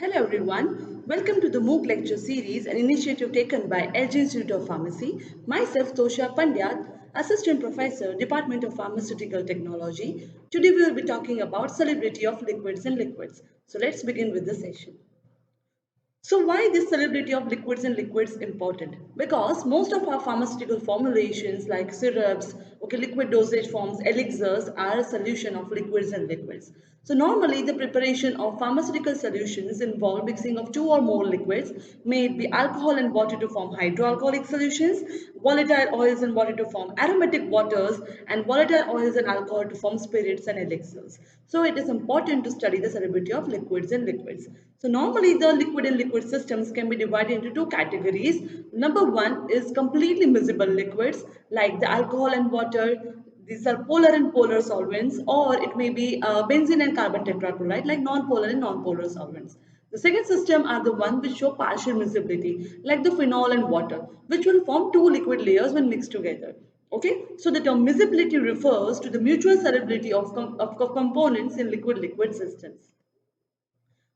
Hello everyone, welcome to the MOOC lecture series, an initiative taken by LG Institute of Pharmacy. Myself, Tosha Pandya, Assistant Professor, Department of Pharmaceutical Technology. Today we will be talking about solubility of liquids and liquids. So let's begin with the session. So why this solubility of liquids and liquids important? Because most of our pharmaceutical formulations like syrups, okay, liquid dosage forms, elixirs are a solution of liquids and liquids. So normally the preparation of pharmaceutical solutions involve mixing of two or more liquids, may it be alcohol and water to form hydroalcoholic solutions, volatile oils and water to form aromatic waters, and volatile oils and alcohol to form spirits and elixirs. So it is important to study the solubility of liquids and liquids. So normally the liquid and liquid systems can be divided into two categories. Number one is completely miscible liquids like the alcohol and water. These are polar and polar solvents, or it may be benzene and carbon tetrachloride like non-polar and non-polar solvents. The second system are the one which show partial miscibility like the phenol and water, which will form two liquid layers when mixed together. Okay, so the term miscibility refers to the mutual solubility of components in liquid-liquid systems.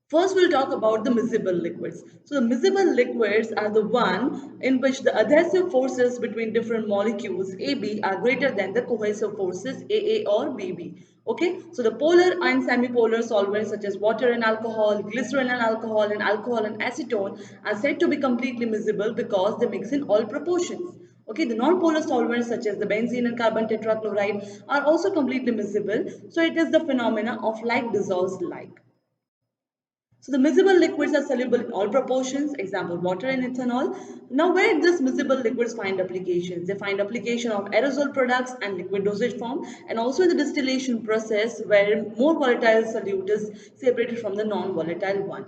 First, we'll talk about the miscible liquids. So, the miscible liquids are the one in which the adhesive forces between different molecules AB are greater than the cohesive forces AA or BB. Okay, so the polar and semipolar solvents such as water and alcohol, glycerin and alcohol and acetone are said to be completely miscible because they mix in all proportions. Okay, the non-polar solvents such as the benzene and carbon tetrachloride are also completely miscible. So, it is the phenomena of like dissolves like. So the miscible liquids are soluble in all proportions, example water and ethanol. Now where does miscible liquids find applications? They find application of aerosol products and liquid dosage form, and also in the distillation process where more volatile solute is separated from the non-volatile one.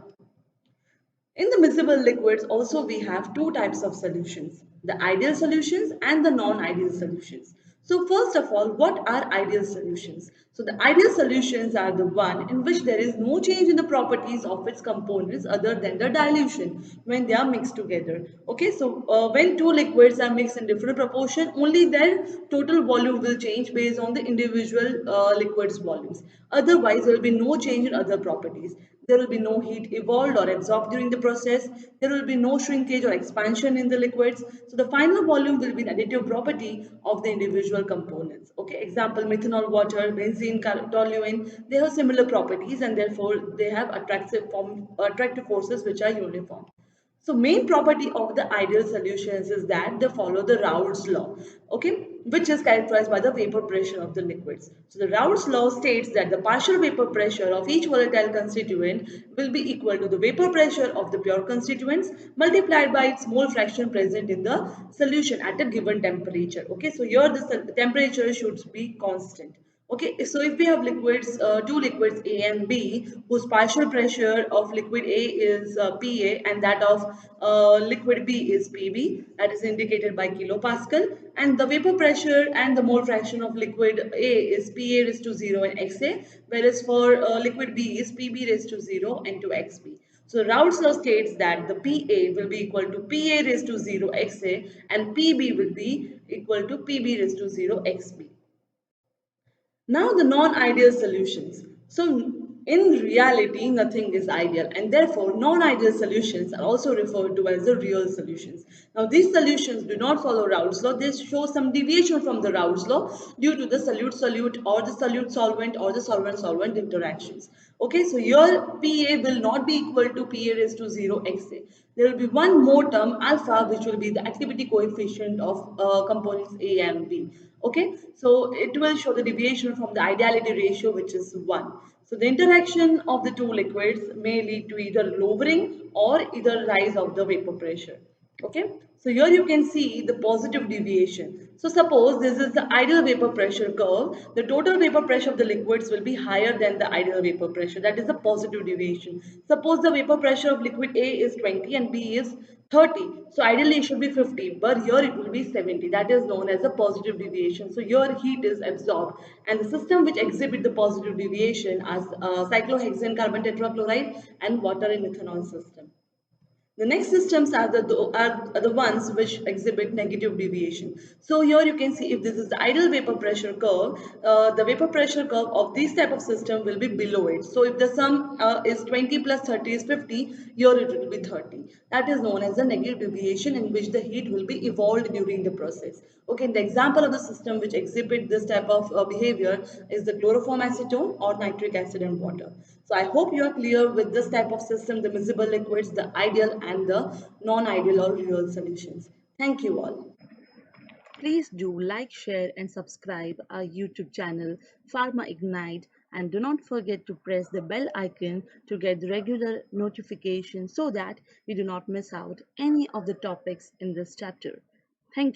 In the miscible liquids also we have two types of solutions, the ideal solutions and the non-ideal solutions. So first of all, what are ideal solutions? So the ideal solutions are the one in which there is no change in the properties of its components other than the dilution when they are mixed together. Okay, so when two liquids are mixed in different proportion, only their total volume will change based on the individual liquids volumes. Otherwise, there will be no change in other properties. There will be no heat evolved or absorbed during the process. There will be no shrinkage or expansion in the liquids. So the final volume will be an additive property of the individual components. Okay, example methanol water, benzene, toluene, they have similar properties and therefore they have attractive forces which are uniform. So main property of the ideal solutions is that they follow the Raoult's law, okay, which is characterized by the vapor pressure of the liquids. So the Raoult's law states that the partial vapor pressure of each volatile constituent will be equal to the vapor pressure of the pure constituents multiplied by its mole fraction present in the solution at a given temperature. Okay, so here the temperature should be constant. Okay, so if we have liquids, two liquids A and B, whose partial pressure of liquid A is PA and that of liquid B is PB, that is indicated by kilopascal, and the vapor pressure and the mole fraction of liquid A is PA raised to 0 and XA, whereas for liquid B is PB raised to 0 and to XB. So Raoult's law states that the PA will be equal to PA raised to 0 XA and PB will be equal to PB raised to 0 XB. Now the non-ideal solutions. So in reality, nothing is ideal and therefore non-ideal solutions are also referred to as the real solutions. Now these solutions do not follow Raoult's law. They show some deviation from the Raoult's law due to the solute-solute or the solute-solvent or the solvent-solvent interactions. Okay, so your PA will not be equal to PA raised to 0 XA. There will be one more term alpha which will be the activity coefficient of components A and B. Okay, so it will show the deviation from the ideality ratio which is 1. So the interaction of the two liquids may lead to either lowering or either rise of the vapor pressure. Okay, so here you can see the positive deviation. So suppose this is the ideal vapor pressure curve. The total vapor pressure of the liquids will be higher than the ideal vapor pressure. That is the positive deviation. Suppose the vapor pressure of liquid A is 20 and B is 30. So ideally it should be 50, but here it will be 70. That is known as a positive deviation. So your heat is absorbed, and the system which exhibit the positive deviation as cyclohexane carbon tetrachloride and water and ethanol system. The next systems are the ones which exhibit negative deviation. So here you can see if this is the ideal vapor pressure curve, the vapor pressure curve of this type of system will be below it. So if the sum is 20 plus 30 is 50, here it will be 30. That is known as a negative deviation in which the heat will be evolved during the process. Okay, the example of the system which exhibit this type of behavior is the chloroform acetone or nitric acid and water. So I hope you are clear with this type of system, the miscible liquids, the ideal and the non-ideal or real solutions. Thank you all. Please do like, share, and subscribe our YouTube channel Pharma Ignite, and do not forget to press the bell icon to get the regular notifications so that you do not miss out any of the topics in this chapter.